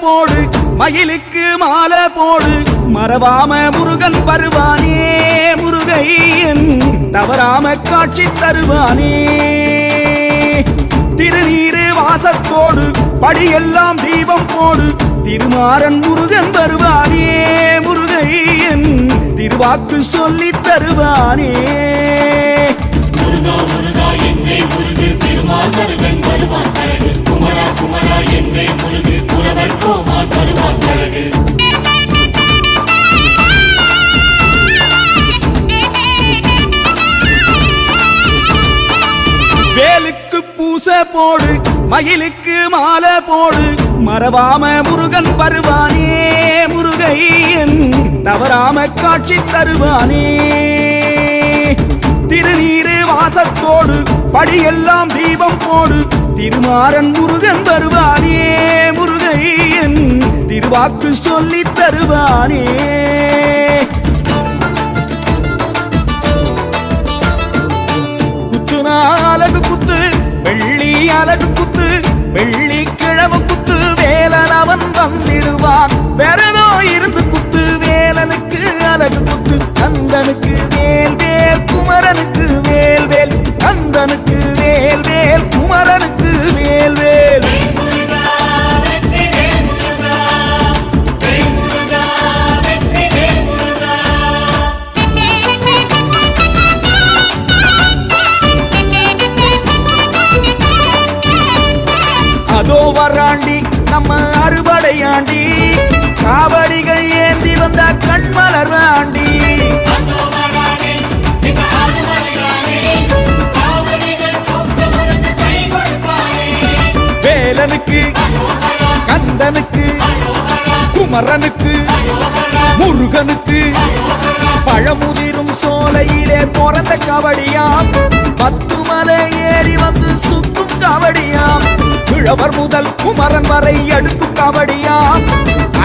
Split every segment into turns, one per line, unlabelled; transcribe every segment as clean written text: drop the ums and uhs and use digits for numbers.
போடு மயிலுக்கு மாலை போடு மறவாம முருகன் வருவானே முருகையன் தவறாம காட்சி தருவானே திருநீரு வாசத்தோடு படியெல்லாம் தீபம் போடு திருமாறன் முருகன் வருவானே முருகையன் திருவாக்கு சொல்லி தருவானே
முருகா முருகா என்றே முருகு திருமால் முருகன் வருவான் அழகு குமரா குமரா என்றே முருகு குறவர் கோமான் வருவான் அழகு
வேலுக்கு பூசை போடு மயிலுக்கு மாலை போடு மறவாம முருகன் வருவானே முருகையன் தவறாம காட்சி தருவானே திருநீரு வாசத்தோடு படியெல்லாம் தீபம் போடு திருமாறன் முருகன் வருவானே முருகையன் திருவாக்கு சொல்லி தருவானே அலகு குத்து வெள்ளி அலகு குத்து வெள்ளிக்கிழமை குத்து வேலன் அவன் வந்திடுவான் வெறனோ இருந்து குத்து வேலனுக்கு அலகு குத்து கந்தனுக்கு வேல் வேல் குமரனுக்கு வேல் வேல் கந்தனுக்கு வேல் வேல் குமரனுக்கு வேல் வேல் அதோ வராண்டி நம்ம அறுபடையாண்டி காவடிகள் ஏந்தி வந்த கண்மலர் வாண்டி வேலனுக்கு கந்தனுக்கு குமரனுக்கு முருகனுக்கு பழமுதிரும் சோலையிலே பிறந்த கவடியாம் 10 மலை ஏறி வந்து சுத்தும் கவடியாம் கிழவர் முதல் குமரன் வரை எடுக்கும் கவடியாம்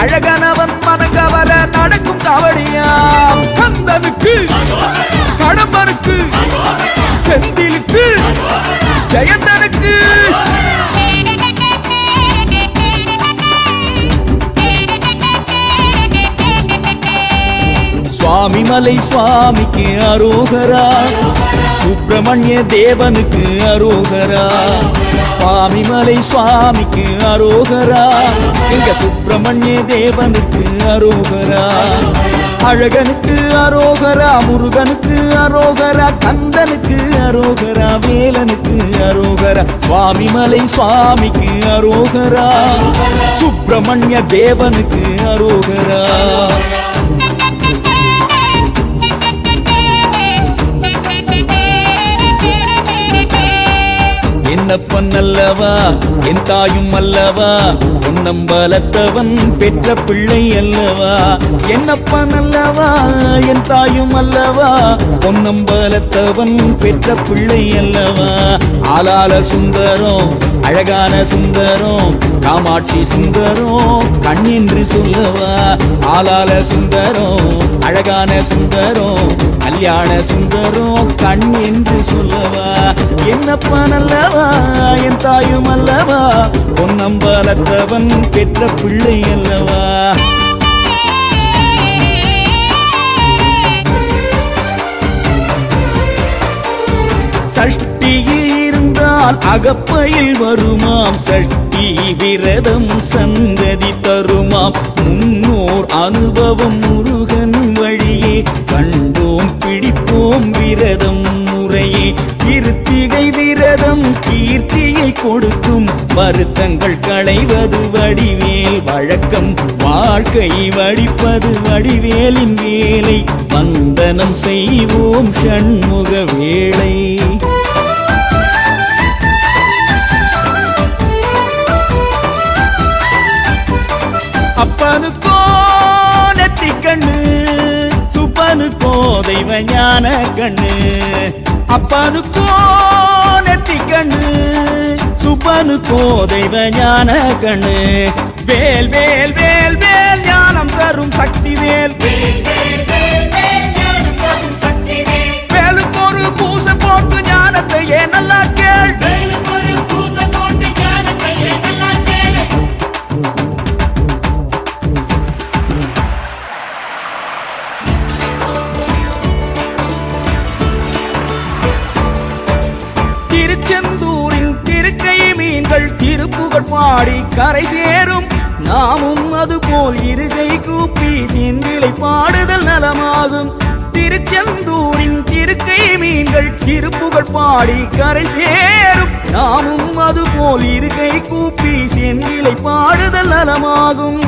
அழகனவன் மனங்கவர நடக்கும் கவடியாம் கந்தனுக்கு கடம்பனுக்கு செந்திலுக்கு ஜெயந்தனுக்கு சுவாமி மலை சுவாமிக்கு அரோகரா சுப்பிரமணிய தேவனுக்கு அரோகரா சுவாமி மலை சுவாமிக்கு அரோகரா எங்க சுப்பிரமணிய தேவனுக்கு அரோகரா அழகனுக்கு அரோகரா முருகனுக்கு அரோகரா கந்தனுக்கு அரோகரா வேலனுக்கு அரோகரா சுவாமி மலை சுவாமிக்கு அரோகரா சுப்பிரமணிய தேவனுக்கு அரோகரா என்னப்பன் அல்லவா என் தாயும் அல்லவா பொன்னம்பலத்தவன் பெற்ற பிள்ளை அல்லவா என்னப்பன் அல்லவா என் தாயும் அல்லவா பொன்னம்பலத்தவன் பெற்ற பிள்ளை அல்லவா ஆளால சுந்தரம் அழகான சுந்தரம் காமாட்சி சுந்தரம் கண் என்று சொல்லவா ஆளால சுந்தரம் அழகான சுந்தரம் கல்யாண சுந்தரம் கண் என்று சொல்லவா என்னப்பன் அல்லவா என் தாயும் அல்லவா பொன்னம்பலத்தவன் பெற்ற பிள்ளை அல்லவா சஷ்டியில் இருந்தால் அகப்பையில் வருமாம் சஷ்டி விரதம் சந்ததி தருமாம் முன்னோர் அனுபவம் முருகன் வழியே கண்டோம் பிடிப்போம் விரதம் முறையே கிருத்திகை விரதம் கீர்த்தியை கொடுக்கும் வருத்தங்கள் களைவது வடிவேல் வழக்கம் வாழ்க்கை வடிப்பது வடிவேலின் வேலை வந்தனம் செய்வோம் ஷண்முக வேளை அப்பனுக்கோ நெத்தி கண்ணு சுப்பனுக்கோ தெய்வ ஞான கண்ணு அப்பனுக்கோ நெத்தி கண்ணு சுப்பனுக்கோ தெய்வ ஞான கண்ணு வேல் வேல் வேல் வேல் ஞானம் தரும் சக்தி வேல் வேலுக்கு ஒரு பூசை போட்டு ஞானத்தையே நல்லா கேள் மீன்கள் திருப்புகழ் பாடி கரை சேரும். நாமும் அதுபோல் இருகை கூப்பி சிந்திலை பாடுதல் நலமாகும். திருச்செந்தூரின் திருக்கை மீன்கள் திருப்புகழ் பாடி கரை சேரும். நாமும் அதுபோல் இருகை கூப்பி செந்திலை பாடுதல் நலமாகும்.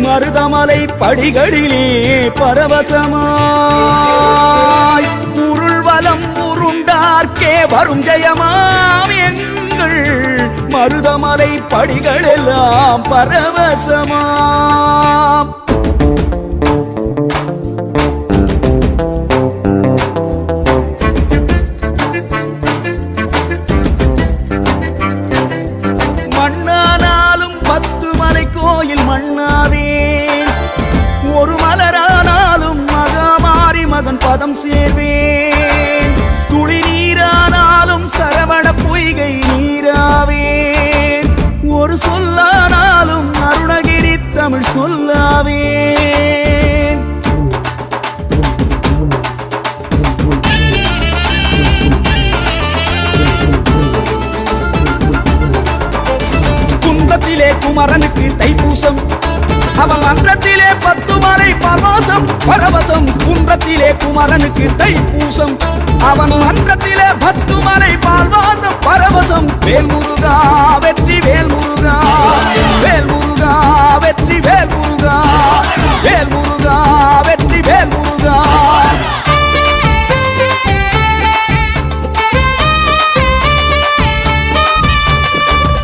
மருதமலை படிகளிலே பரவசமாய் உருள்வலம் உருண்டார்க்கே வரும் ஜெயமாம் எங்கள் மருதமலை படிகளெல்லாம் பரவசமாம். மண்ணானாலும் 10 மலை கோயில் மண்ணாவேன். ஒரு மலரானாலும் மகாமாரி மகன் பதம் சேர்வேன். துளி நீரானாலும் சரவண பொய்கை நீராவேன். ஒரு சொல்லானாலும் அருணகிரி தமிழ் சொல்லாவேன். குன்றத்திலே குமரனுக்கு தைப்பூசம், அவன் அன்றத்திலே 10 மலை பரவசம் பரவசம். குன்றத்திலே குமரனுக்கு தைப்பூசம், அவன் அன்றத்திலே 10 மலை பால்வாசம் பரவசம். வேல் முருகா வெற்றி வேல் முருகா, வேல் முருகா வெற்றி வேல் முருகா, வேல் முருகா வெற்றி வேல் முருகா.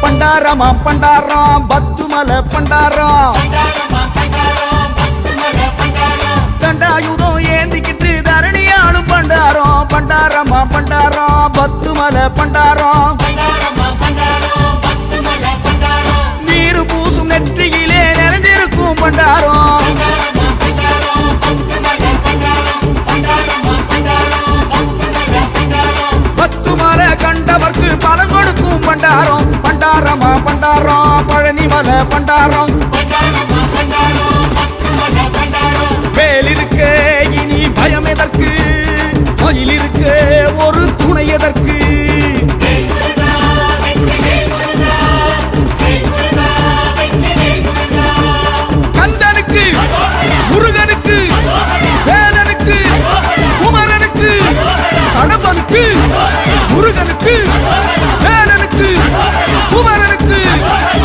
பண்டாரமாம் பண்டாரம் 10 மலை பண்டாரம். தண்டாயுதம் ஏந்திக்கிட்டு தரணியாளும் பண்டாரம். பண்டாரமா பண்டாரம் 10 மலை பண்டாரம். நீரு பூசும் நெற்றியிலே நிறைஞ்சிருக்கும் பண்டாரம். பத்து மலை கண்டவர்க்கு பலன் கொடுக்கும் பண்டாரம். பண்டாரமா பண்டாரம் பழனி மலை பண்டாரம். வேல் இருக்க இனி பயம் எதற்கு, மயில் இருக்க ஒரு துணை எதற்கு. கந்தனுக்கு முருகனுக்கு வேலனுக்கு குமரனுக்கு கடம்பனுக்கு முருகனுக்கு வேலனுக்கு குமரனுக்கு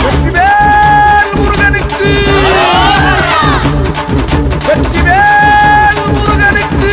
வெற்றிவேல் முருகனுக்கு, வெற்றிவேல் முருகனுக்கு.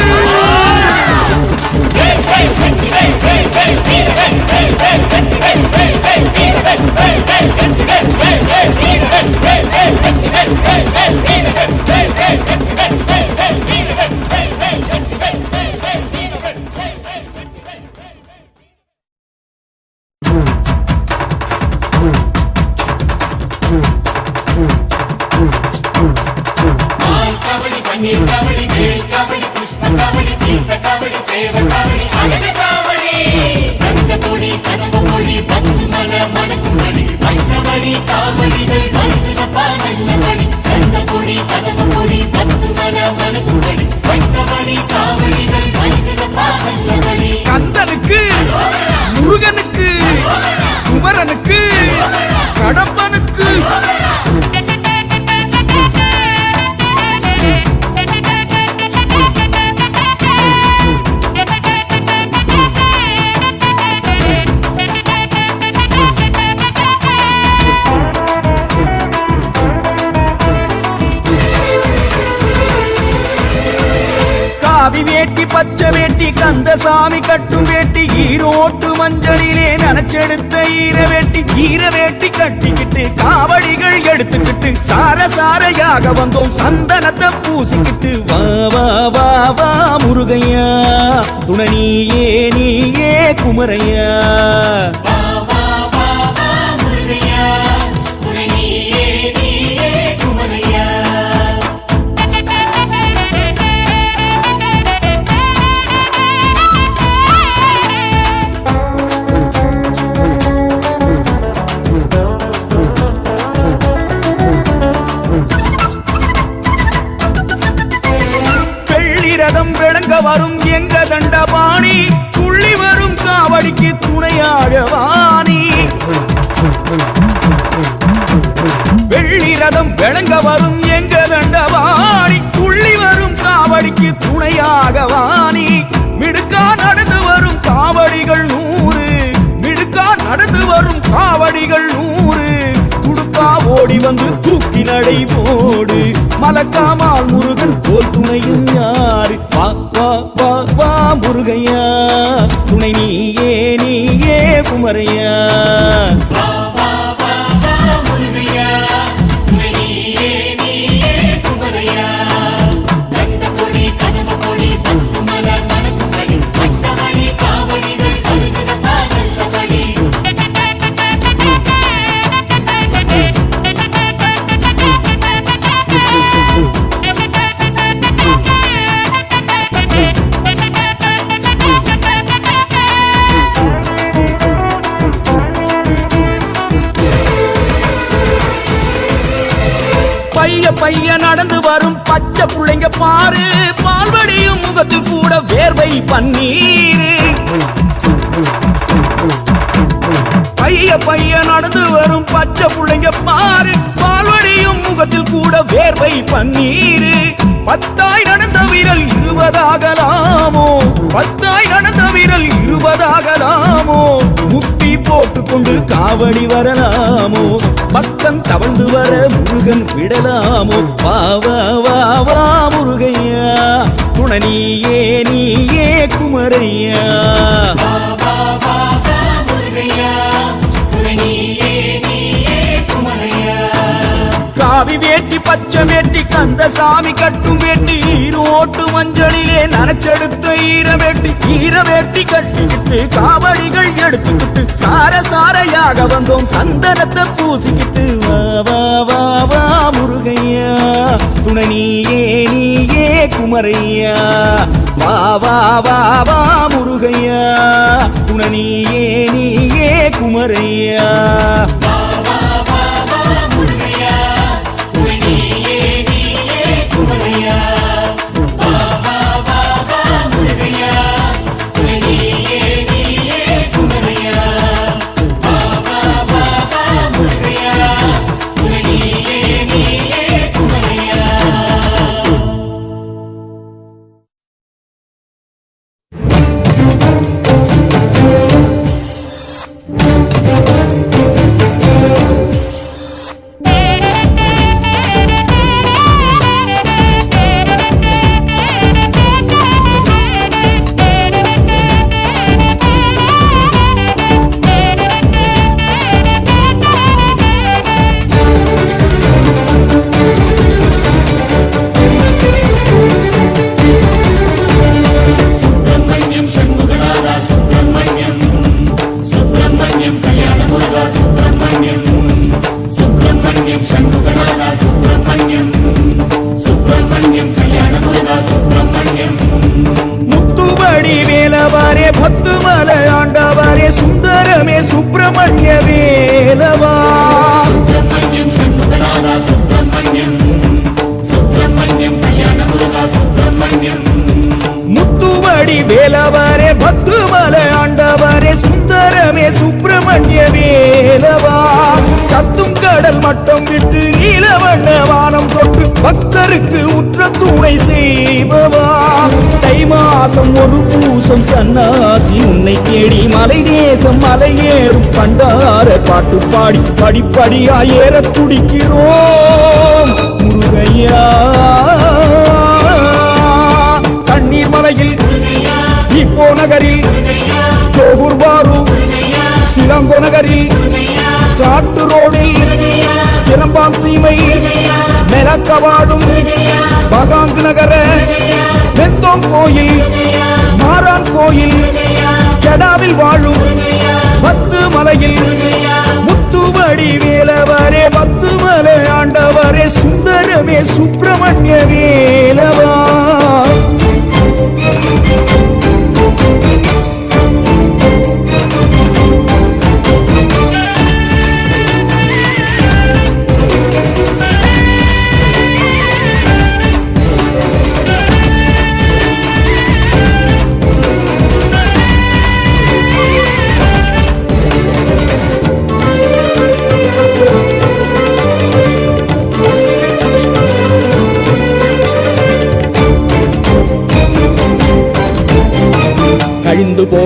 கந்தனுக்கு முருகனுக்கு குமரனுக்கு கடம்பனுக்கு. காவி வேட்டி பச்சை வேட்டி கந்தசாமி கட்டும் வேட்டி ஈரோட்டு மஞ்சளிலே நனைச்செடுத்த ஈர வேட்டி கட்டிக்கிட்டு காவடிகள் எடுத்துக்கிட்டு சார சாரையாக வந்தோம் சந்தனத்தை பூசிக்கிட்டு. வா வா வா வா முருகையா துணை நீயே நீயே குமரையா. துணையாக வாணி வெள்ளி ரதம் விளங்க வரும் எங்க தண்டவாணி துள்ளி வரும் காவடிக்கு துணையாக வாணி மிடுக்கா நடந்து வரும் காவடிகள் 100 மிடுக்கா நடந்து வரும் காவடிகள் 100 துடுக்கா ஓடி வந்து தூக்கி நடை போடு மலக்காமால் முருகன் போல் துணையும் யாரு வா வா வா வா முருகையா துணை நீயே நீயே குமரையா பைய நடந்து வரும் பச்சை புள்ளைங்க பாரு பால்வடியும் முகத்தில் கூட வேர்வை பன்னீரு பைய நடந்து வரும் பச்சை புள்ளைங்க பாரு பால்வடியும் முகத்தில் கூட வேர்வை பன்னீரு 10 நடந்த வீரல் 20 ஆகலாமோ 10 நடந்த வீரல் 20 ஆகலாமோ முட்டி போட்டுக்கொண்டு காவடி வரலாமோ பக்கம் தவழ்ந்து வர முருகன் விடலாமோ வா வா வா வா முருகையா துணை நீயே நீயே குமரையா காவி வேட்டி பச்சை வேட்டி கந்த சாமி கட்டும் வேட்டி ஈரோட்டு மஞ்சளிலே நனைச்செடுத்த ஈர வேட்டி கட்டிக்கிட்டு காவடிகள் எடுத்துக்கிட்டு சாரையாக வந்தோம் சந்தனத்தை பூசிக்கிட்டு வா வா வா வா முருகையா துணை நீயே நீயே குமரையா வா வா வா வா முருகையா துணை நீயே நீயே குமரையா சுப்பிரமணிய வேலவா முத்துவடி வேலவரே பத்துமலை ஆண்டவரே சுந்தரமே சுப்பிரமணிய வேலவா கத்தும் கடல் மட்டம் விட்டு நீலவண்ண வானம் தொட்டு பக்தருக்கு உற்ற துணை செய்பவா தை மாசம் ஒரு பூசம் சன்னாசி உன்னை தேடி மலை தேசம் மலையேறும் பண்டார பாட்டு பாடி படிப்படியா ஏற துடிக்கிறோம் முருகையா கண்ணீர் மலையில் இப்போ நகரில் ஜோகூர் பாரு சிலங்கோ நகரில் காட்டு ரோடில் சிலம்பாம் சீமை மெலக்க வாழும் பகாங்கு நகர வெந்தோம் கோயில் மாறான் கோயில் ஜடாவில் வாழும் பத்து மலையில் முத்துவடி வேலவரே பத்து மலை ஆண்டவரே சுந்தரமே சுப்பிரமணிய வேலவா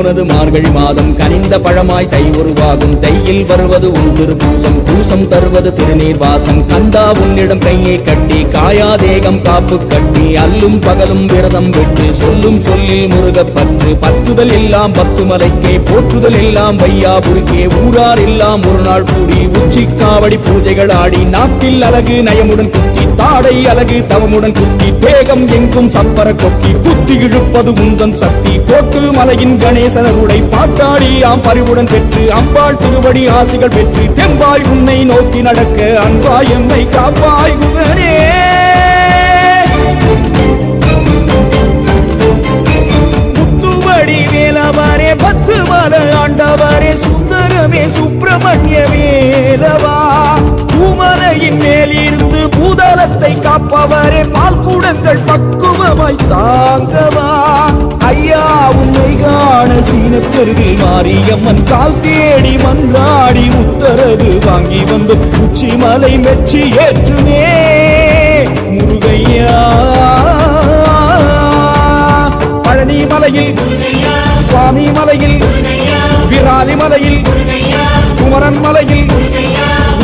போனது மார்கழி மாதம் கனிந்த பழமாய் தை உருவாகும் தையில் வருவது உன் திருப்பூசம் பூசம் தருவது திருநீர் வாசம் கந்தா உன்னிடம் கையை கட்டி காயாதேகம் காப்பு கட்டி அல்லும் பகலும் விரதம் விட்டு சொல்லும் சொல்லில் முருகப்பற்று பற்றுதல் எல்லாம் பத்து மலைக்கே போற்றுதல் எல்லாம் வையாபுரிக்கே ஊரார் எல்லாம் ஒரு நாள் கூடி உச்சி காவடி பூஜைகள் ஆடி நாட்டில் அழகு நயமுடன் குத்தி தாடை அழகு தவமுடன் குத்தி தேகம் எங்கும் சப்பர கொக்கி குத்தி இழுப்பது உந்தன் சக்தி கோட்டு மலையின் கணேசனருடை பாட்டாடி ஆம் பறிவுடன் பெற்று அம்பாள் திருவடி ஆசிகள் பெற்று தெம்பாய் உன்னை நோக்கி நடக்க அன்பாய் எம்மை காப்பாய் குகனே முத்துவடி வேலவரே பத்து மலை ஆண்டவரே சுந்தரமே சுப்பிரமணிய வேலவா பூமலையின் மேலிருந்து பூதலத்தை காப்பவரே பால் கூடங்கள் பக்குவமாய் தாங்கவா ஐயா உன்னை காண சீனத்தருவில் மாரியம்மன் கால் தேடி மன்றாடி உத்தரவு வாங்கி வந்து உச்சி மலை மெச்சி ஏற்றுமே முருகையா பழனி மலையில் சுவாமி மலையில் விராலி மலையில் குமரன் மலையில்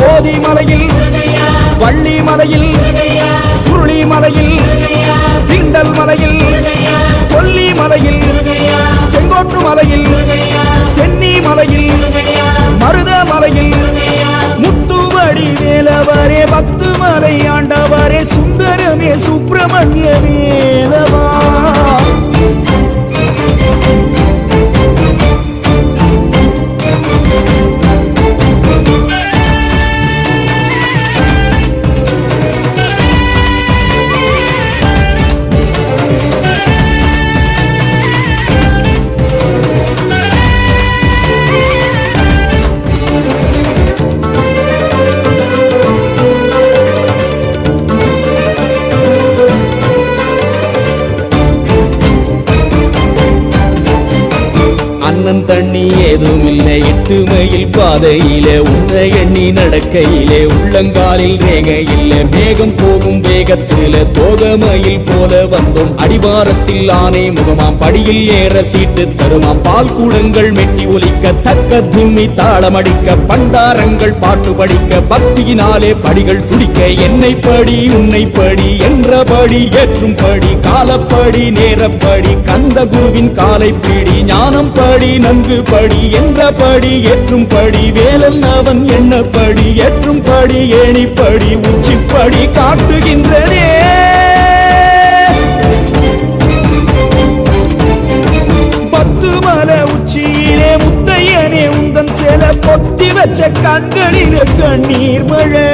ஓதி மலையில் வள்ளி மலையில் சுருளி மலையில் திண்டல் மலையில் கொல்லி மலையில் செங்கோட்டு மலையில் சென்னி மலையில் மருத மலையில் முத்துவடி வேலவரே பத்து மலை ஆண்டவரே சுந்தரமே சுப்பிரமணிய வேலவா தண்ணி ஏதும் இல்லை எட்டு மைல் பாதையிலே உன்னை எண்ணி நடக்கையிலே உள்ளங்காலில் ரேக இல்லை மேகம் போகும் வேகத்தில தோகமயில் போல வந்தோம் அடிவாரத்தில் ஆனை முகமாம் படியில் ஏற சீட்டு தருமாம் பால் கூடங்கள் மெட்டி ஒலிக்க தக்க தும்மி தாளமடிக்க பண்டாரங்கள் பாட்டு படிக்க பக்தியினாலே படிகள் துடிக்க என்னை படி உன்னை படி என்றபடி ஏற்றும் படி காலப்படி நேரப்படி கந்த குருவின் காலை பீடி ஞானம் படி நன்கு படி என்றபடி ஏற்றும் படி வேலன் அவன் எண்ணப்படி ஏற்றும் படி ஏணிப்படி உச்சிப்படி காட்டுகின்றனே பத்து மலை உச்சியிலே முத்தையனே உந்தன் சேல பொத்தி வச்ச கண்களிலே கண்ணீர் மழை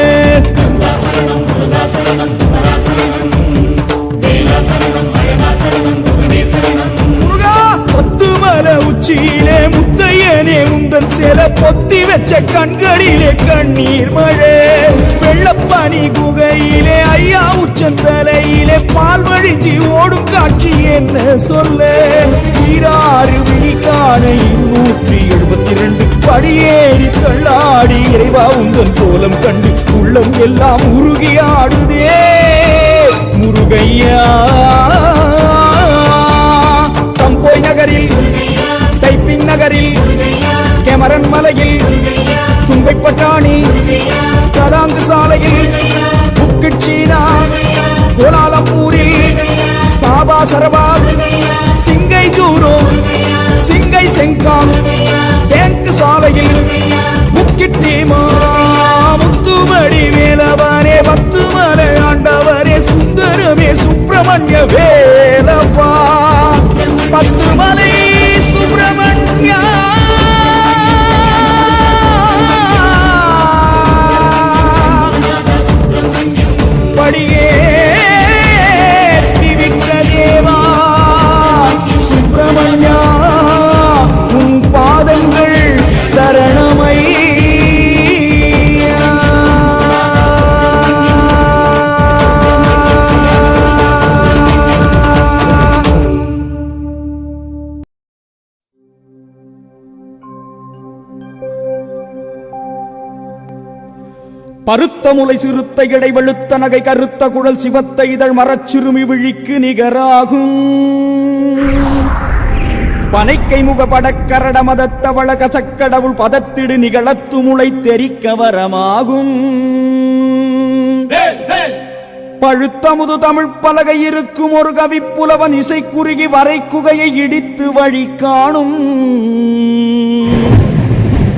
உச்சியிலே முத்தையனே உந்தன் சேல பொத்தி வச்ச கண்களிலே கண்ணீர் மழை வெள்ளப்பனி குகையிலே ஐயா உச்சந்தலையிலே பால் வழிஞ்சி ஓடும் காட்சி என்ன சொல்ல ஈராறு விழிக்கான 272 படியேறி தள்ளாடி இறைவா உந்தன் கோலம் கண்டு உள்ளம் எல்லாம் உருகி ஆடுதே முருகையா தம்போய் நகரில் தைப்பின் நகரில் கேமரன் மலையில் சுங்கை பட்டாணி கராங்கு சாலையில் புக்கிட் சீனா கோலாலம்பூரில் சாபா சரபா சிங்கை ஜூரோ சிங்கை செங்காம் தேங்கு சாலையில் புக்கிட் தீமா முத்துமடி வேலவரே பத்து மலை ஆண்டவரே சுந்தரமே சுப்பிரமணிய வேலவா பத்து மலை சுப்பிரமணியா படியே சிவிட்ட தேவா சுப்பிரமணியா உன் பாதங்கள் சரணமை பருத்த முலை சிறுத்த இடை வெளுத்த நகை கருத்த குழல் சிவத்த இதழ் மரச்சிறுமி விழிக்கு நிகராகும் பனைக்கை முகப்படக்கரட மதத்தவள கசக்கடவுள் பதத்திடு நிகழத்து முளை தெரிக்க வரமாகும் பழுத்தமுது தமிழ் பலகை இருக்கும் ஒரு கவி புலவன் இசை குறுகி வரை குகையை இடித்து வழி காணும்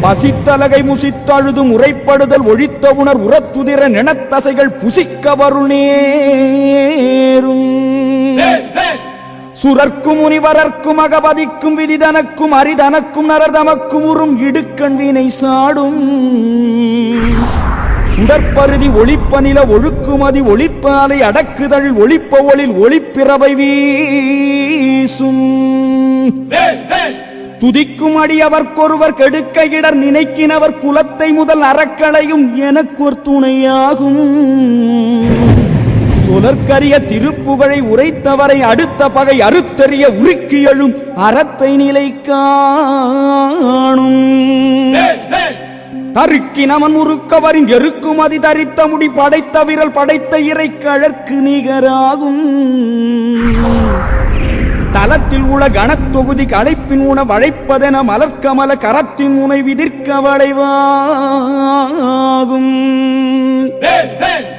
பசித்தலகை முசித்தழுதும் உரைப்படுதல் ஒழித்த உணர் உரத்துதிர நினத்தசைகள் புசிக்க வருநேரும் சுரர்க்கும் முனிவரர்க்கும் அகபதிக்கும் விதிதனக்கும் அரிதனக்கும் நரதமக்கும் உறும் இடுக்கண் வினை சாடும் சுடற்பருதி ஒளிப்ப நில ஒழுக்குமதி ஒளிப்பாலை அடக்குதழ் ஒளிப்ப ஒளில் ஒளிப்பிறவை வீசும் துதிக்கும் அடியவர்க்கொருவர் கெடுக்க இடர் நினைக்கினவர் குலத்தை முதல் அறக்களையும் எனக்கொரு துணையாகும் சொலற்கரிய திருப்புகழை உரைத்தவரை அடுத்த பகை அறுத்தறிய உருக்கி எழும் அறத்தை நிலை காணும் தருக்கினவன் உருக்கவரின் எருக்குமதி தரித்த முடி படைத்த விரல் படைத்த இறை கழற்கு நிகராகும் தலத்தில் உள்ள கணத்தொகுதி களைப்பின் உண வளைப்பதென மலர்க்கமல கரத்தின் முனை விதிர்க்க வளைவாகும்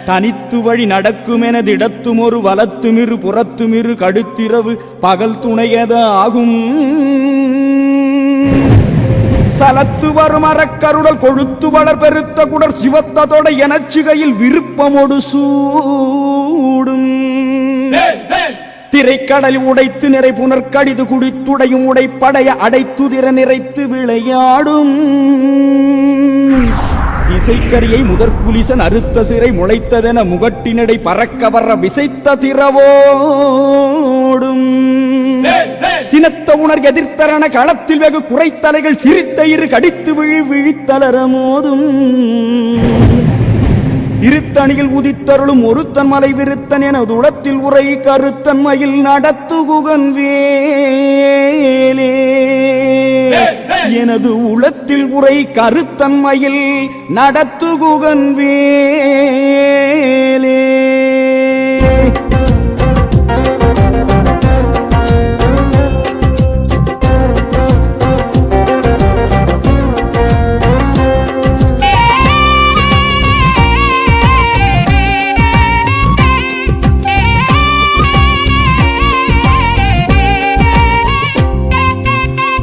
தனித்து வழி நடக்கும் எனதிடத்தும் ஒரு வலத்துமிரு புறத்துமிரு கடுத்திரவு பகல் துணையதாகும் சலத்து வரும் அறக்கருடல் கொழுத்து வளர் பெருத்த குடர் சிவத்ததோட எனச்சுகையில் விருப்பமோடு சூடும் திரைக்கடலில் உடைத்து நிறை புனர்கடிது குடித்துடையும் உடைப்படைய அடைத்துதிர நிறைத்து விளையாடும் திசைக்கரியை முதற்குலிசன் அறுத்த சிறை முளைத்ததென முகட்டினடை பறக்க வர்ற விசைத்த திரவோடும் சினத்த உணர் எதிர்த்தரன களத்தில் வெகு குறைத்தலைகள் சிரித்த இரு கடித்து விழித்தளர மோதும் திருத்தணியில் உதித்தருளும் ஒருத்தன் மலை விருத்தன் எனது உளத்தில் உரை கருத்தன் மயில் நடத்துகுகன் வேலே எனது உளத்தில் உரை கருத்தன் மயில் நடத்துகுகன் வேலே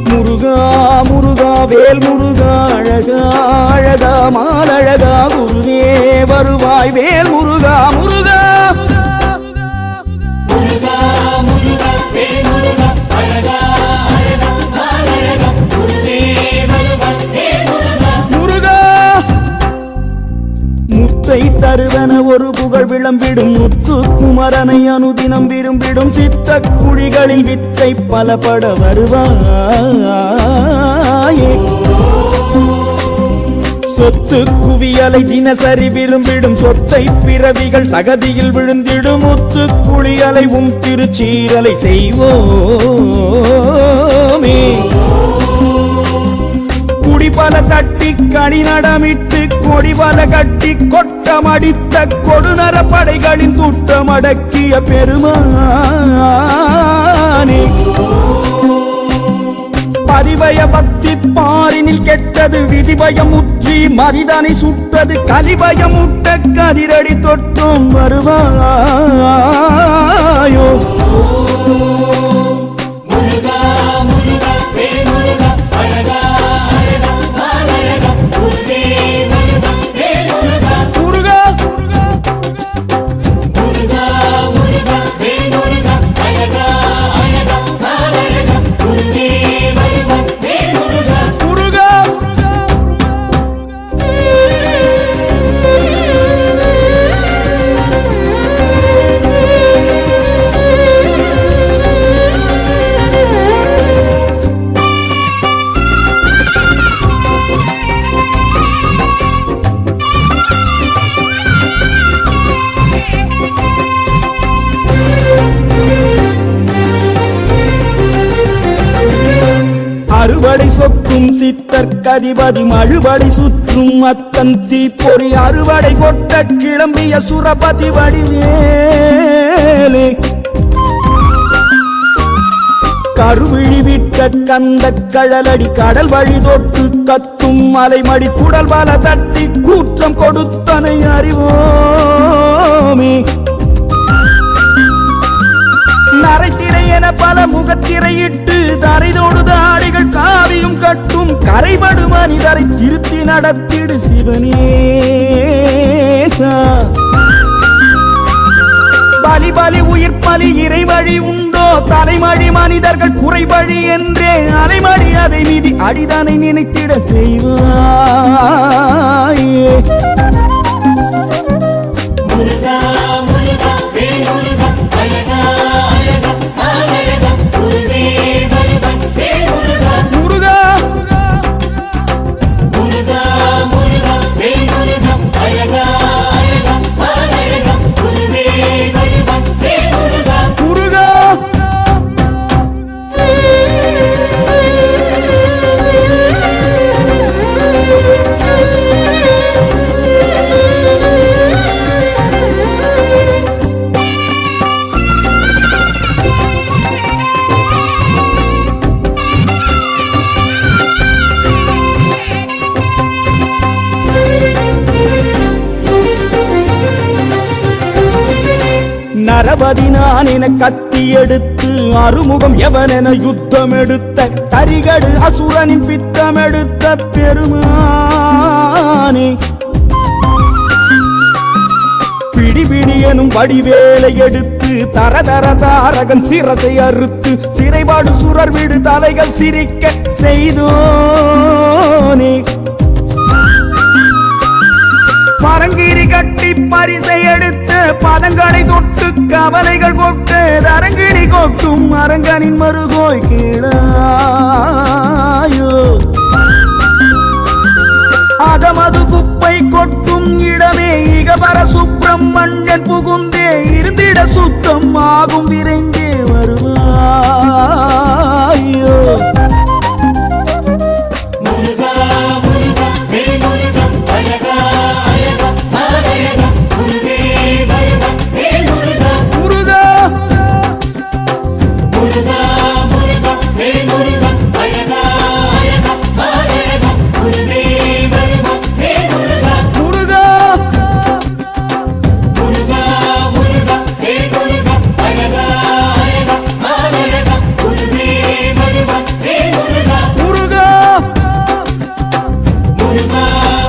முருகா முருகா வேல் முருகா அழகா அழகா மாலழகா குருவே வருவாய் வேல் முருகா முருகா
முருகா முருகா வேல் முருகா அழகா அழகா மாலழகா குருவே வருவாய் வேல் முருகா
முருகா முத்தை தருவன ஒரு புகழ் விளம்பிடும் முத்து குமரனை அனுதினம் விரும்பிடும் சித்த குழிகளில் வித்தை பலபட வருவாயே சொத்து குவியலை தினசரி விரும்பிடும் சொத்தை பிறவிகள் சகதியில் விழுந்திடும் முத்து குழியலை திருச்சீரலை செய்வோமே குடிபல தட்டி கனி நடமிட்டு கொடிபல கட்டி கொட்டமடித்த கொடுநர படைகளின் கூட்டமடக்கிய பெருமானே பதிபய பக்தி பாரினில் கெட்டது விதிபயம் முற்றி மரிதனை சுட்டது கலிபயம் முட்ட கதிரடி தொட்டும் வருவாயோ
முருகா முருகா வேல் முருகா அழகா அழகா மாலழகா குருவே வருவாய் வேல் முருகா
முருகா
முருகா முருகா வேல் முருகா அழகா அழகா மாலழகா குருவே வருவாய் வேல் முருகா
முருகா அறுபடை சொக்கும் சித்தர் கதிபதி மழுபடை சுற்றும் அத்தன் தீப்பொறி அறுபடை கொட்ட கிளம்பிய சுரபதி வடிவேலே கருவிழி விட்ட கந்த கழலடி கடல் வழி தொட்டு கத்தும் மலைமடி குடல் பல தட்டி கூற்றம் கொடுத்தனை அறிவோமே. நரைத்திரை என பல முகத்திரையிட்டு தரைதோடு தாடிகள் காவியும் கட்டும் கரைபடு மனிதரை திருத்தி நடத்திடு சிவனேசா. பலி பலி உயிர் பலி இறை வழி உண்டோ தலைமழி மனிதர்கள் குறைவழி என்றே அலைமழி அதை மீதி அடிதனை நினைத்திட செய்வாயே.
முருகா முருகா ஜெய் முருகா அழகா அழகா அழகா குருவே வருகா ஜெய் முருகா
முருகா
முருகா முருகா ஜெய் முருகா அழகா அழகா அழகா குருவே வருகா ஜெய் முருகா
முருகா. நரபதி நான் என கத்தி எடுத்து அறுமுகம் எவனென யுத்தம் எடுத்த கரிகடு அசுரனின் பித்தம் எடுத்த பெருமானே. பிடிபிடி எனும் வடிவேலை எடுத்து தரதர தாரகன் சிரசை அறுத்து சிறைபாடு சுரர் வீடு தலைகள் சிரிக்க செய்தோனே. பரங்கிரி கட்டி பரிசை எடுத்து பதங்களை தொட்டு கவலைகள் கொட்டு அரங்கிணி கொட்டும் அரங்கனின் மறுகோய் கீழாயோ. அகமது குப்பை கொட்டும் இடமே இகபர சுப்பிரமணியன் புகுந்தே இருந்திட சுத்தம் ஆகும் விரைந்தே வருவாயோ.
முருகா முருகா ஜெய் முருகா அழகா அழகா அழகா குருவே வருகா ஜெய் முருகா
முருகா
முருகா முருகா ஜெய் முருகா அழகா அழகா அழகா குருவே வருகா ஜெய் முருகா
முருகா
முருகா முருகா ஜெய் முருகா அழகா அழகா அழகா குருவே வருகா ஜெய் முருகா
முருகா
முருகா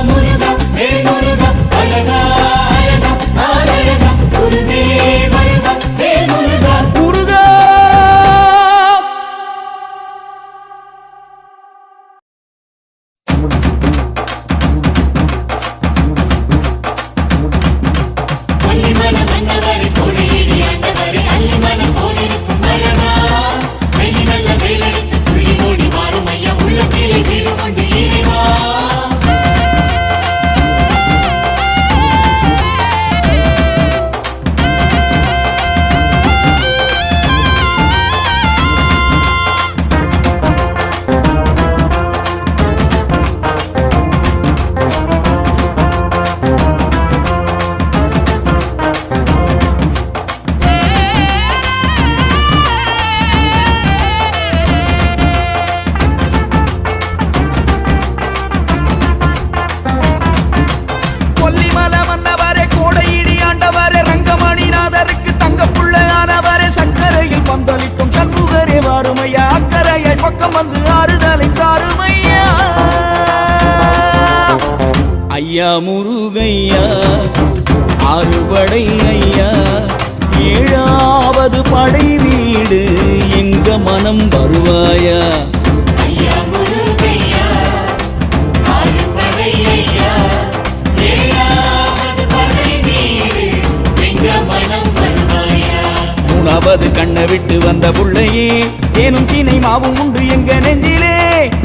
முருகா ஜெய் முருகா அழகா அழகா அழகா குருவே வருகா ஜெய் முருகா
முருகா.
அல்லிமல மன்னவரே கொடியிடி ஆண்டவரே அல்லிமலம் போலிருக்கும் அழகா வெள்ளி நல்ல வேலெடுத்து துள்ளி ஓடி வாரும் ஐயா உள்ளத்திலே வீடு கொண்டு இறைவா
கொல்லிமல மன்னவரே கோடையிடி ஆண்டவரே ரங்கமணிநாதருக்கு தங்க புள்ளையானவரே சக்கரையில் பந்தளிக்கும் சண்முகரே வாருமையா அக்கரையை பக்கம் வந்து ஆறுதலை தாருமையா. ஐயா முருகையா ஆறுபடை ஐயா ஏழாவது படை வீடு எங்க மனம் வருவாயா.
ஐயா முருகையா ஆறுபடை ஐயா ஏழாவது படை வீடு எங்க மனம் வருவாயா.
மூணாவது கண்ணை விட்டு வந்த புள்ளையே ஏனும் தீனை மாவும் உண்டு எங்க நெஞ்சிலே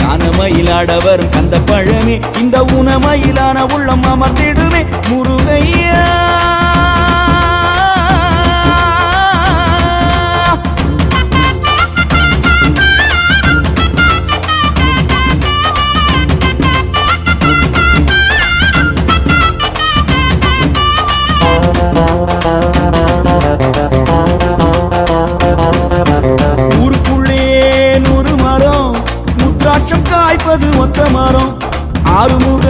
கானமயிலாட வரும் கந்த பழமே இந்த உணமயிலான உள்ளம் அமர்ந்திடுமே முருகையா. ஊருக்குள்ளே ஆறுமுக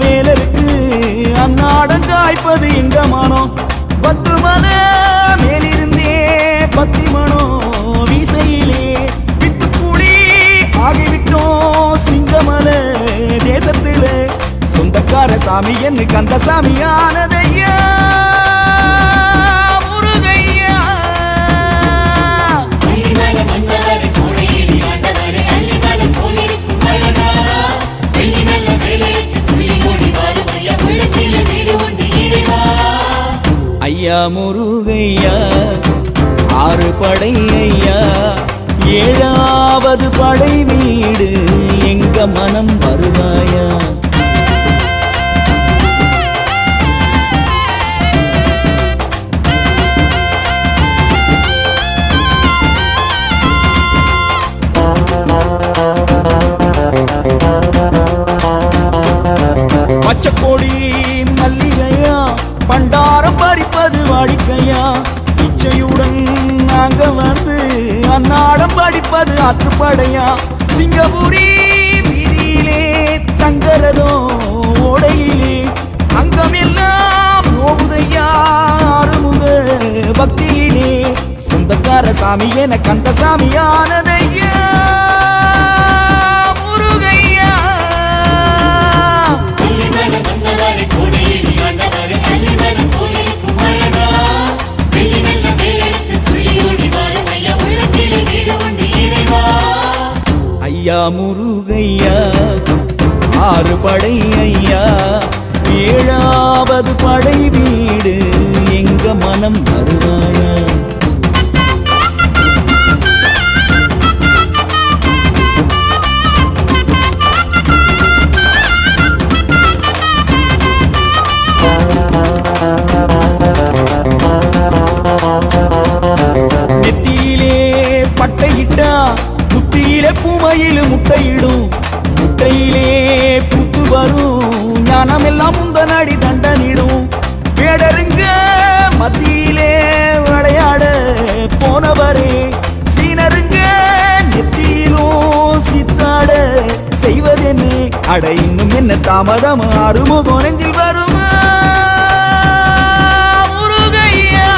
வேலருக்கு அன்னாடம் காய்ப்பது எங்க மனம் 10 மன மேலிருந்தே 10 மனம் வீசையிலே வித்துக்கூடி ஆகிவிட்டோம் சிங்கமல தேசத்துல சொந்தக்கார சாமி என்று கந்த சாமி ஆனதையா முருகையா.
அள்ளிமல மன்னவரே கோடையிடி ஆண்டவரே அள்ளிமல போலிருக்கும் அழகா வெள்ளி நல்ல வேலெடுத்து துள்ளி ஓடி வாரும் ஐயா உள்ளத்திலே வீடு உண்டு இறைவா.
ஐயா முருகையா 6 படை ஐயா 7வது படை வீடு எங்க மனம் வருவாயா. பச்சைக்கோடி மல்லிகையா பண்டாரம் பறிப்பது வாடிக்கையா இச்சையுடன் நாங்க வந்து அன்னாடம் படிப்பது ஆற்றுப்படையா. சிங்கப்பூரி வீதியிலே தங்கரதோ ஓடையிலே அங்கமெல்லாம் நோவுதையா ஆறுமுக பக்தியிலே சொந்தக்கார சாமி என கந்த சாமியானதையா முருகையா.
அள்ளிமல மன்னவரே கோடையிடி ஆண்டவரே அள்ளிமல போலிருக்கும் அழகா வெள்ளி நல்ல வேலெடுத்து துள்ளி ஓடி வாரும் ஐயா உள்ளத்திலே வீடு உண்டு இறைவா.
ஐயா முருகையா 6 படை ஐயா 7வது படை வீடு எங்க மனம் வருவாயா. நெத்தியிலே பட்டையிட்டா புத்தியிலே பூமையிலும் முட்டையிடும் முட்டையிலே புத்து வரும் ஞானமெல்லாம் முந்தனடி தண்டனிடும் வேடருங்க மத்தியிலே விளையாட போனவரே சீனருங்க நெத்தியிலும் சித்தாட செய்வதென்னு அட இன்னும் என்ன தாமதம் ஆறுமுகம் நெஞ்சில் வருமா முருகையா.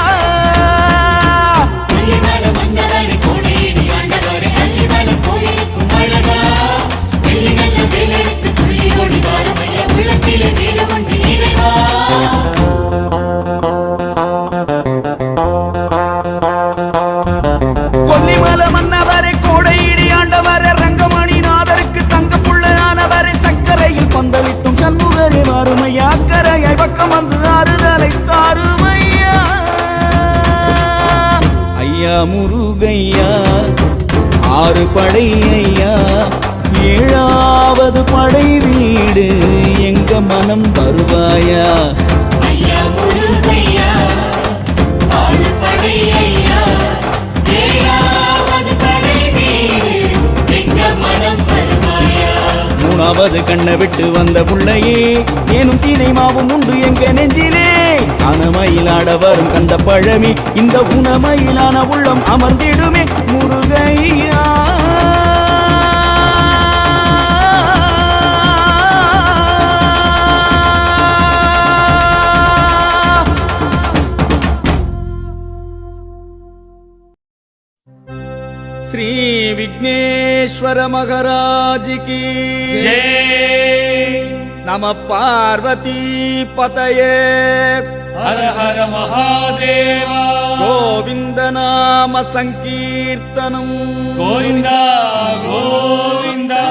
அள்ளிமல மன்னவரே கோடையிடி ஆண்டவரே அள்ளிமல போலிருக்கும் அழகா வெள்ளி நல்ல வேலெடுத்து துள்ளி ஓடி வாரும் ஐயா உள்ளத்திலே வீடு உண்டு இறைவா.
கொல்லிமல மன்னவரே கோடையிடி ஆண்டவரே ரங்கமணி நாதருக்கு தங்க புள்ளையானவரே சக்கரையில் பந்தலிட்டும் சண்முகரே வறுமையா கரையாய் பக்கம் வந்து ஆறுதலை தாருமையா. ஐயா முருகையா 6 படை ஐயா 7வது படை வீடு எங்க மனம் வருவாயா.
ஐயா முருகையா 6 படை ஐயா 7வது படை வீடு எங்க மனம் வருவாயா.
3வது கண்ணை விட்டு வந்த புள்ளையே ஏனும் தீனை மாவும் உண்டு எங்க நெஞ்சிலே ஆனமயிலாட வரும் கந்த பழமி இந்த உணமயிலான உள்ளம் அமர்ந்திடுமே முருகையா. श्री विघ्नेश्वर महाराज की
जय।
नमः पार्वती पतये
हर हर महादेवा
गोविंद नाम संकीर्तनम
गोविंदा गोविंदा।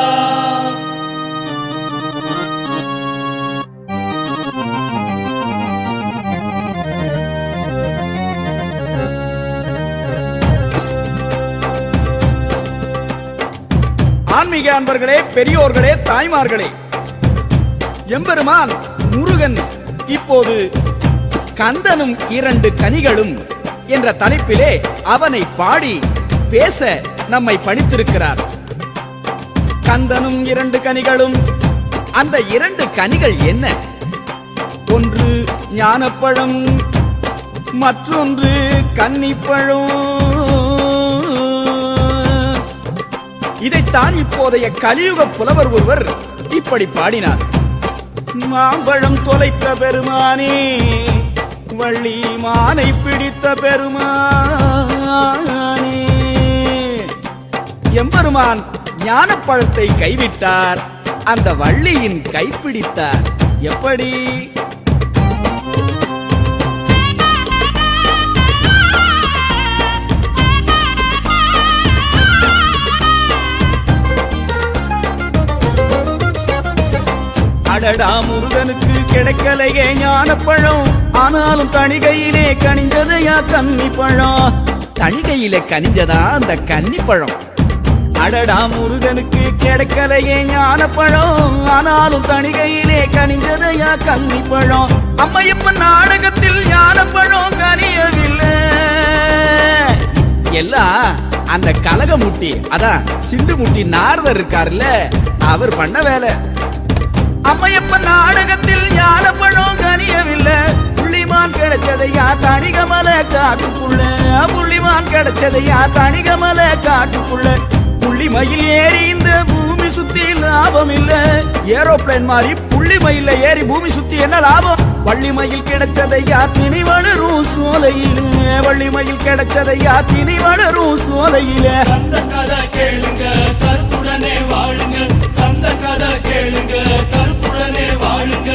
ஆன்மீக அன்பர்களே, பெரியோர்களே, தாய்மார்களே, எம்பெருமான் முருகன் இப்போது கந்தனும் 2 கனிகளும் என்ற தலைப்பிலே அவனை பாடி பேச நம்மை பணித்திருக்கிறார். கந்தனும் 2 கனிகளும், அந்த 2 கனிகள் என்ன? ஒன்று ஞானப்பழம், மற்றொன்று கன்னிப்பழம். இதைத்தான் இப்போதைய கலியுக புலவர் ஒருவர் இப்படி பாடினார். மாம்பழம் தொலைத்த பெருமானே வள்ளி மானை பிடித்த பெருமானே எம்பெருமான் ஞானப்பழத்தை கைவிட்டார், அந்த வள்ளியின் கைப்பிடித்தார். எப்படி? அடடா முருகனுக்கு கிடைக்கலையே ஞானப்பழம், ஆனாலும் தணிகையிலே கனிஞ்சதையா கன்னி பழம். தணிகையிலே கனிஞ்சதா அந்த கன்னி பழம். அடடா முருகனுக்கு கிடைக்கலையே ஞானப்பழம், ஆனாலும் தணிகையிலே கனிஞ்சதையா கன்னி பழம். அம்மையப்பன் நாடகத்தில் ஞானப்பழம் கனியவில்லை. எல்லாம் அந்த கலகமுட்டி, அதான் சிண்டு முட்டி நாரதர் இருக்காருல்ல, அவர் பண்ண வேலை. அம்மையப்பன் நாடகத்தில் ஞானப்பழம் கனியவில்லை. புள்ளிமான் கிடைச்சதையா தணிகமல காட்டுக்குள்ள, புள்ளிமான் கிடைச்சதையா தணிகமல காட்டுக்குள்ள. புள்ளிமயில் ஏறி இந்த பூமி சுத்தி லாபம் இல்ல, ஏரோப்ளேன் மாதிரி புள்ளிமயில ஏறி பூமி சுத்தி என்ன லாபம்? வள்ளிமயில் கிடைச்சதையா திணி வளரும் சோலையில, வள்ளிமயில் கிடைச்சதையா திணி வளரும் சோலையில.
அந்த கதை கேளுங்க கருத்துடனே வாழுங்க, அந்த கதை கேளுங்க கருத்துடனே வாழுங்க.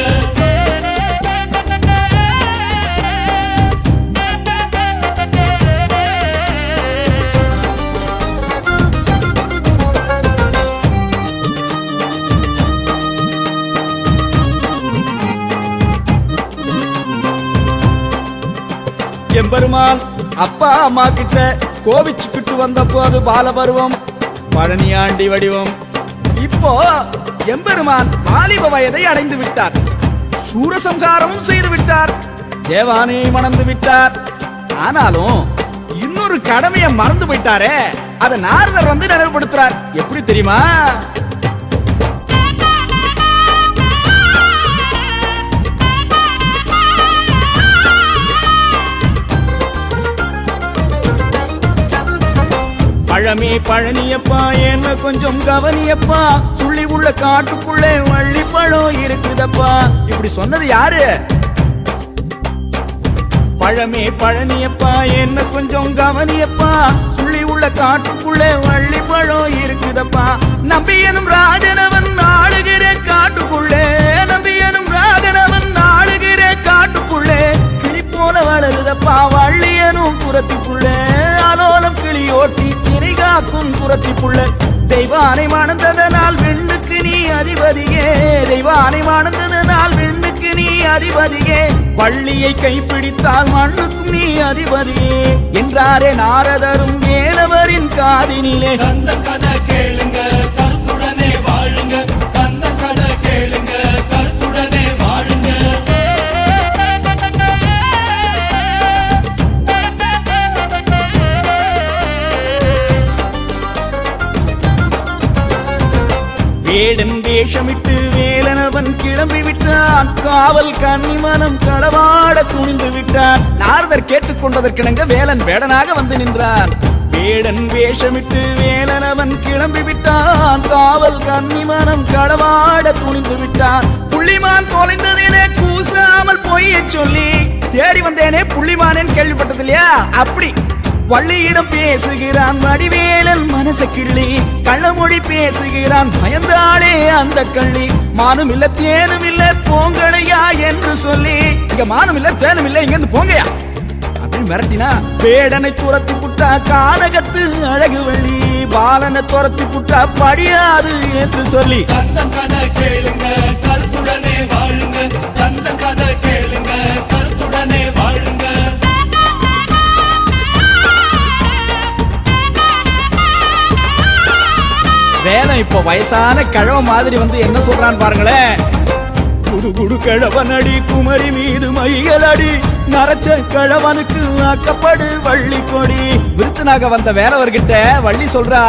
எம்பெருமான் அப்பா அம்மா கிட்ட கோவிச்சுக்கிட்டு வந்த போது பாலபருவம், பழனியாண்டி வடிவம். இப்போ எம்பெருமான் வாலிப வயதை அடைந்து விட்டார், சூரசம்ஹாரமும் செய்து விட்டார், தேவானை மணந்து விட்டார். ஆனாலும் இன்னொரு கடமையை மறந்து போயிட்டாரே, அதை நாரதர் வந்து நினைவுபடுத்துறார். எப்படி தெரியுமா? பழமே பழனியப்பா என்ன கொஞ்சம் கவனியப்பா, சுள்ளி உள்ள காட்டுக்குள்ளே வள்ளி பழம் இருக்குதப்பா. இப்படி சொன்னது யாரு? பழமே பழனியப்பா என்ன கொஞ்சம் கவனியப்பா, சுள்ளி உள்ள காட்டுக்குள்ளே வள்ளி பழம் இருக்குதப்பா. நம்பியனும் ராஜனவன் ஆளுகிற காட்டுக்குள்ளே, நம்பியனும் ராஜனவன் ஆளுகிற காட்டுக்குள்ளே. கிளி போல வளருதப்பா வள்ளியனும் புறத்திக்குள்ளே, ஆலோலம் கிளி ஓட்டி திரை காக்கும் புறத்திக்குள்ள. தெய்வானை மணந்ததனால் விண்ணுக்கு நீ அதிபதியே, தெய்வானை மணந்ததனால் விண்ணுக்கு நீ அதிபதியே. வள்ளியை கைப்பிடித்தால் மண்ணுக்கும் நீ அதிபதியே என்றாரே நாரதரும் வேலவரின் காதினிலே.
அந்த கதை கேளுங்க கருத்துடனே வாழுங்க, அந்த கதை கேளுங்க கருத்துடனே வாழுங்க.
வேடன் வேஷமிட்டு வேலனவன் கிளம்பி விட்டான், காவல் கன்னிமனம் களவாட துணிந்து விட்டான். நாரதர் கேட்டுக்கொண்டதற்கிணங்க வேலன் வேடனாக வந்து நின்றான். வேடன் வேஷமிட்டு வேலனவன் கிளம்பி விட்டான், காவல் கன்னிமனம் களவாட துணிந்து விட்டான். புள்ளிமான் தொலைந்ததேனே கூசாமல் பொய்ய சொல்லி தேடி வந்தேனே புள்ளிமானேன்னு கேள்விப்பட்டது இல்லையா? அப்படி வள்ளியிடம் பேசுகிறான் வடிவேலன் மனச கிள்ளி, கள்ளமொழி பேசுகிறான் பயந்தாளே அந்த கள்ளி. மானும் இல்ல தேனும் இல்ல போங்களையா என்று சொல்லி, இங்க மானும் இல்ல தேனும் இல்ல இங்க இருந்து போங்கயா அப்படின்னு மிரட்டினா. வேடனை துரத்தி புட்டா கானகத்து அழகு வள்ளி, பாலனை துரத்தி புட்டா படியாது என்று சொல்லி.
அந்த கதை கேளுங்க கருத்துடனே வாழுங்க, அந்த கதை கேளுங்க கருத்துடனே வாழுங்க.
வேலம் இப்போ வயசான கிழவ மாதிரி வந்து என்ன சொல்றான்னு பாருங்களேன். குடு குடு கிழவனடி குமரி மீது மைகளடி, நரச்ச கிழவனுக்கு ஆக்கப்படு வள்ளி கொடி. விருத்தனாக வந்த வேலவர்கிட்ட வள்ளி சொல்றா,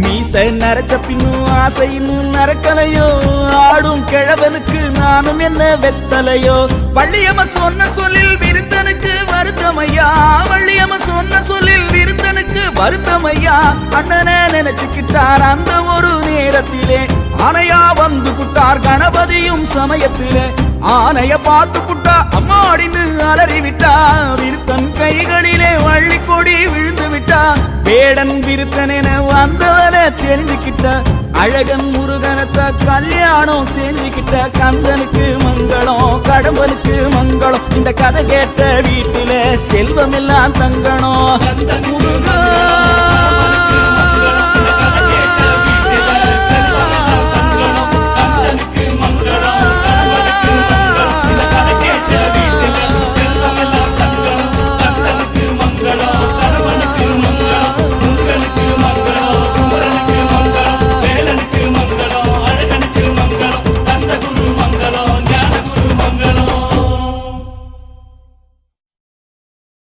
மீச நரைச்ச பின்னும் ஆசை இன்னும் நரக்கலையோ, ஆடும் கிழவனுக்கு நானும் என்ன வெத்தலையோ. வள்ளியம்ம சொன்ன சொல்லில் விருத்தனுக்கு வருத்தமையா, வள்ளியம்ம சொன்ன சொல்லில் விருத்தனுக்கு வருத்தமையா. அண்ணனை நினைச்சுக்கிட்டார் அந்த ஒரு நேரத்திலே, ஆனையா வந்து புட்டார் கணபதியும் சமயத்திலே ஆனைய பார்த்து புட்டா அம்மாடின்னு அலறி விட்டா விருத்தன் கைகளிலே வள்ளி கொடி விழுந்து விட்டா வேடன் விருத்தன் என வந்தவனை தெரிஞ்சுக்கிட்ட அழகன் முருகனத்த கல்யாணம் செஞ்சுக்கிட்ட கந்தனுக்கு மங்களம் கடம்பனுக்கு மங்களம் இந்த கதை கேட்ட வீட்டில செல்வம் எல்லாம் தங்கணும்
கந்தனுக்கு
முருகா